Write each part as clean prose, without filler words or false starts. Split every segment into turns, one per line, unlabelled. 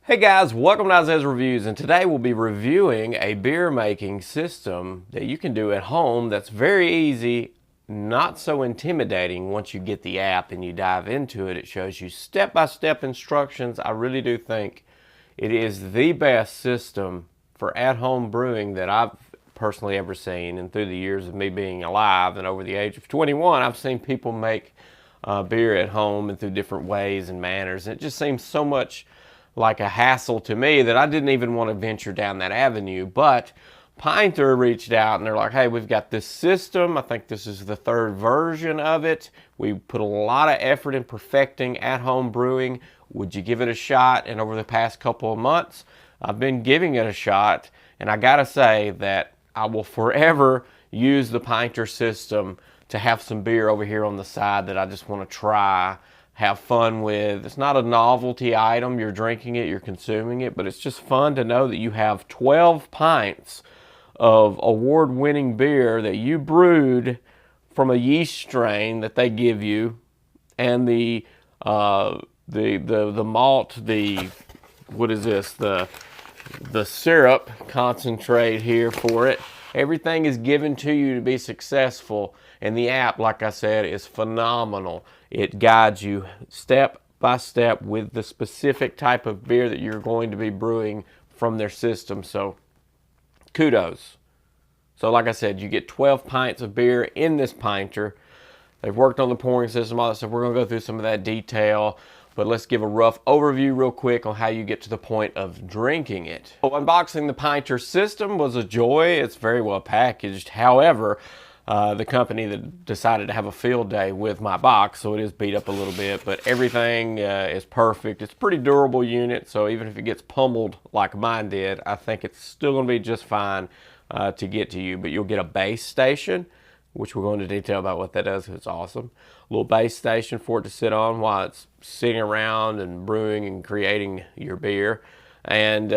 Hey guys, welcome to Isaiah's Reviews, and today we'll be reviewing a beer making system that you can do at home that's very easy, not so intimidating once you get the app and you dive into it. It shows you step-by-step instructions. I really do think it is the best system for at-home brewing that I've personally ever seen, and through the years of me being alive and over the age of 21, I've seen people make beer at home and through different ways and manners, and it just seems so much like a hassle to me that I didn't even want to venture down that avenue. But Pinter reached out and they're like, hey, we've got this system. I think this is the third version of it. We put a lot of effort in perfecting at-home brewing. Would you give it a shot? And over the past couple of months, I've been giving it a shot. And I gotta say that I will forever use the Pinter system to have some beer over here on the side that I just want to try, have fun with. It's not a novelty item. You're drinking it, you're consuming it, but it's just fun to know that you have 12 pints of award-winning beer that you brewed from a yeast strain that they give you, and the malt, what is this? The syrup concentrate here for it. Everything is given to you to be successful, and the app, like I said, is phenomenal. It guides you step by step with the specific type of beer that you're going to be brewing from their system. So kudos. So like I said, you get 12 pints of beer in this Pinter. They've worked on the pouring system, all that stuff. We're going to go through some of that detail, but let's give a rough overview real quick on how you get to the point of drinking it. So unboxing the Pinter system was a joy. It's very well packaged. However, the company that decided to have a field day with my box, so it is beat up a little bit, but everything is perfect. It's a pretty durable unit, so even if it gets pummeled like mine did, I think it's still going to be just fine to get to you. But you'll get a base station, which we're going to detail about what that does. It's awesome. A little base station for it to sit on while it's sitting around and brewing and creating your beer. And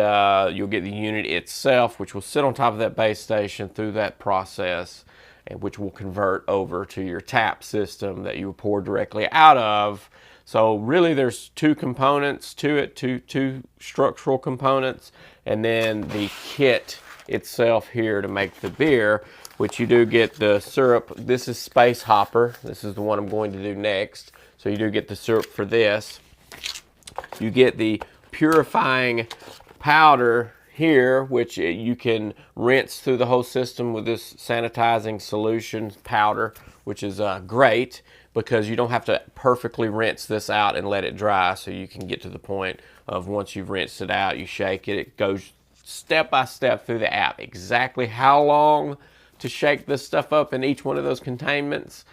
you'll get the unit itself, which will sit on top of that base station through that process, and which will convert over to your tap system that you pour directly out of. So really there's two components to it, two structural components, and then the kit itself here to make the beer, which you do get the syrup. This is Space Hopper. This is the one I'm going to do next. So you do get the syrup for this. You get the purifying powder here, which you can rinse through the whole system with this sanitizing solution powder, which is great because you don't have to perfectly rinse this out and let it dry. So you can get to the point of once you've rinsed it out, you shake it. It goes step by step through the app, exactly how long to shake this stuff up in each one of those containments,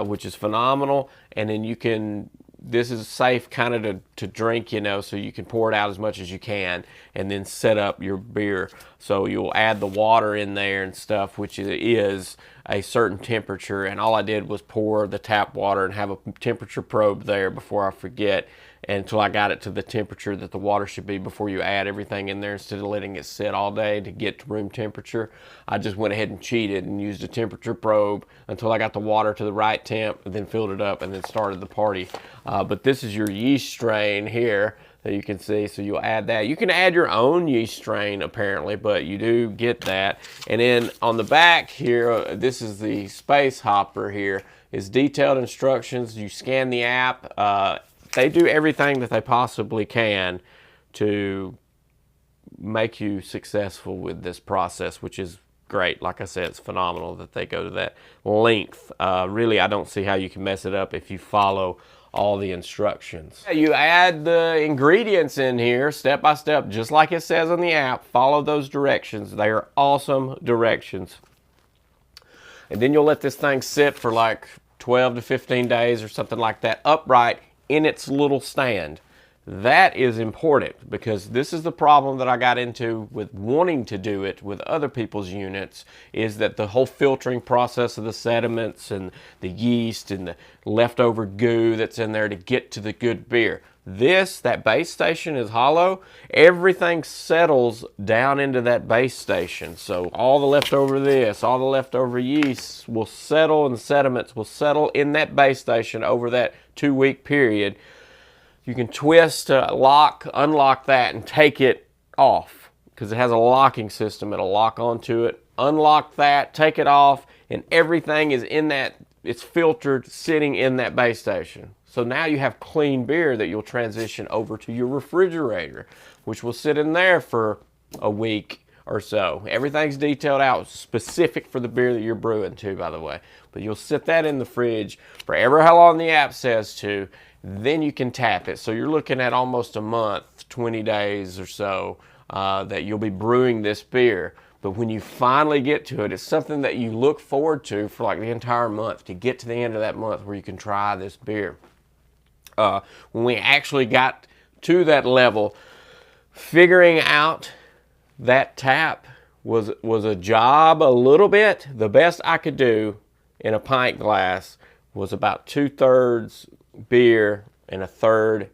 which is phenomenal. And then you can, this is safe kind of to drink, you know, so you can pour it out as much as you can and then set up your beer. So you'll add the water in there and stuff, which is a certain temperature. And all I did was pour the tap water and have a temperature probe there before I forget, until I got it to the temperature that the water should be before you add everything in there. Instead of letting it sit all day to get to room temperature, I just went ahead and cheated and used a temperature probe until I got the water to the right temp, and then filled it up and then started the party. But this is your yeast strain here that you can see, so you'll add that. You can add your own yeast strain apparently, but you do get that. And then on the back here, this is the Space Hopper here, is detailed instructions. You scan the app. They do everything that they possibly can to make you successful with this process, which is great. Like I said, it's phenomenal that they go to that length. Really, I don't see how you can mess it up if you follow all the instructions. You add the ingredients in here step by step, just like it says on the app. Follow those directions. They are awesome directions. And then you'll let this thing sit for like 12 to 15 days or something like that, upright in its little stand. That is important, because this is the problem that I got into with wanting to do it with other people's units, is that the whole filtering process of the sediments and the yeast and the leftover goo that's in there to get to the good beer. That base station is hollow. Everything settles down into that base station. So all the leftover all the leftover yeast will settle, and the sediments will settle in that base station over that 2-week period. You can twist, lock, unlock that, and take it off because it has a locking system. It'll lock onto it. Unlock that, take it off, and everything is in that. It's filtered, sitting in that base station. So now you have clean beer that you'll transition over to your refrigerator, which will sit in there for a week or so. Everything's detailed out, specific for the beer that you're brewing to, by the way. But you'll sit that in the fridge for ever how long the app says to, then you can tap it. So you're looking at almost a month, 20 days or so, that you'll be brewing this beer. But when you finally get to it, it's something that you look forward to for like the entire month, to get to the end of that month where you can try this beer. When we actually got to that level, figuring out that tap was a job a little bit. The best I could do in a pint glass was about 2/3 beer and 1/3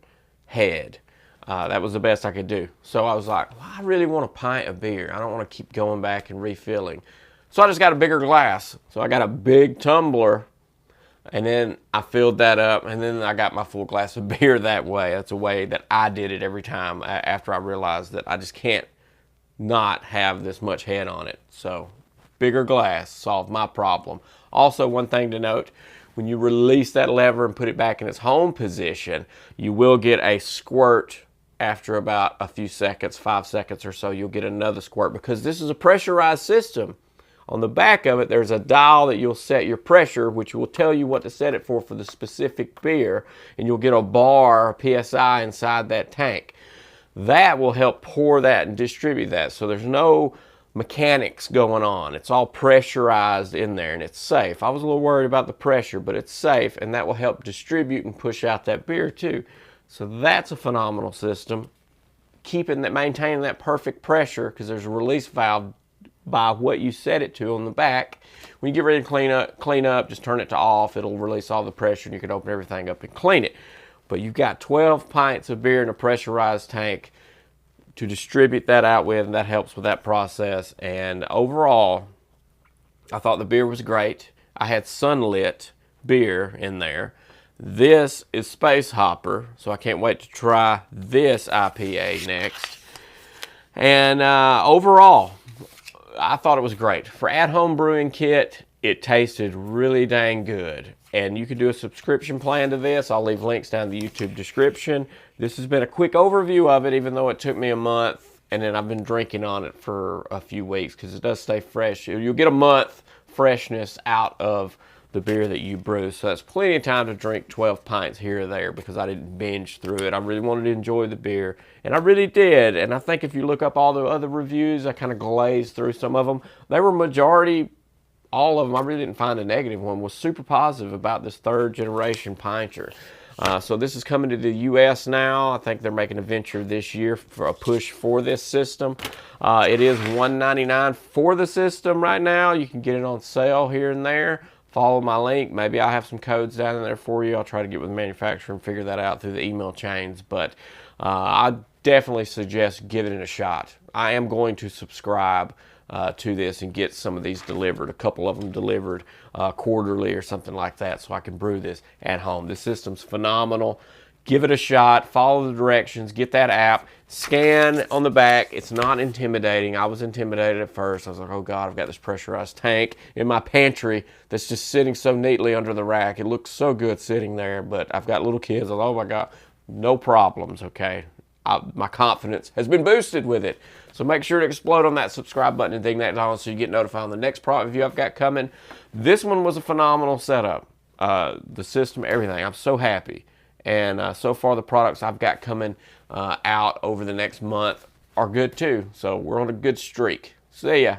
head. That was the best I could do. So I was like, well, I really want a pint of beer. I don't want to keep going back and refilling. So I just got a bigger glass. So I got a big tumbler, and then I filled that up, and then I got my full glass of beer that way. That's a way that I did it every time after I realized that I just can't not have this much head on it. So bigger glass solved my problem. Also, one thing to note, when you release that lever and put it back in its home position, you will get a squirt after about a few seconds, 5 seconds or so. You'll get another squirt because this is a pressurized system. On the back of it, there's a dial that you'll set your pressure, which will tell you what to set it for the specific beer, and you'll get a bar, PSI, inside that tank. That will help pour that and distribute that. So there's no mechanics going on. It's all pressurized in there, and it's safe. I was a little worried about the pressure, but it's safe, and that will help distribute and push out that beer too. So that's a phenomenal system. Maintaining that perfect pressure, because there's a release valve by what you set it to on the back. When you get ready to clean up, just turn it to off. It'll release all the pressure, and you can open everything up and clean it. But you've got 12 pints of beer in a pressurized tank to distribute that out with, and that helps with that process. And overall, I thought the beer was great. I had sunlit beer in there. This is Space Hopper, so I can't wait to try this IPA next. And overall, I thought it was great. For at-home brewing kit, it tasted really dang good. And you can do a subscription plan to this. I'll leave links down in the YouTube description. This has been a quick overview of it, even though it took me a month. And then I've been drinking on it for a few weeks because it does stay fresh. You'll get a month freshness out of the beer that you brew. So that's plenty of time to drink 12 pints here or there because I didn't binge through it. I really wanted to enjoy the beer, and I really did. And I think if you look up all the other reviews, I kind of glazed through some of them. They were majority, all of them, I really didn't find a negative one, was super positive about this 3rd generation Pinter. So this is coming to the U.S. now. I think they're making a venture this year for a push for this system. It is $1.99 for the system right now. You can get it on sale here and there. Follow my link. Maybe I'll have some codes down in there for you. I'll try to get with the manufacturer and figure that out through the email chains. But I definitely suggest giving it a shot. I am going to subscribe to this and get some of these delivered, a couple of them delivered quarterly or something like that, so I can brew this at home. This system's phenomenal. Give it a shot, follow the directions, get that app, scan on the back. It's not intimidating. I was intimidated at first. I was like, oh God, I've got this pressurized tank in my pantry that's just sitting so neatly under the rack. It looks so good sitting there, but I've got little kids. I was, oh my God, no problems, okay? My confidence has been boosted with it. So make sure to explode on that subscribe button and ding that bell so you get notified on the next product review I've got coming. This one was a phenomenal setup. The system, everything. I'm so happy. And so far the products I've got coming out over the next month are good too. So we're on a good streak. See ya.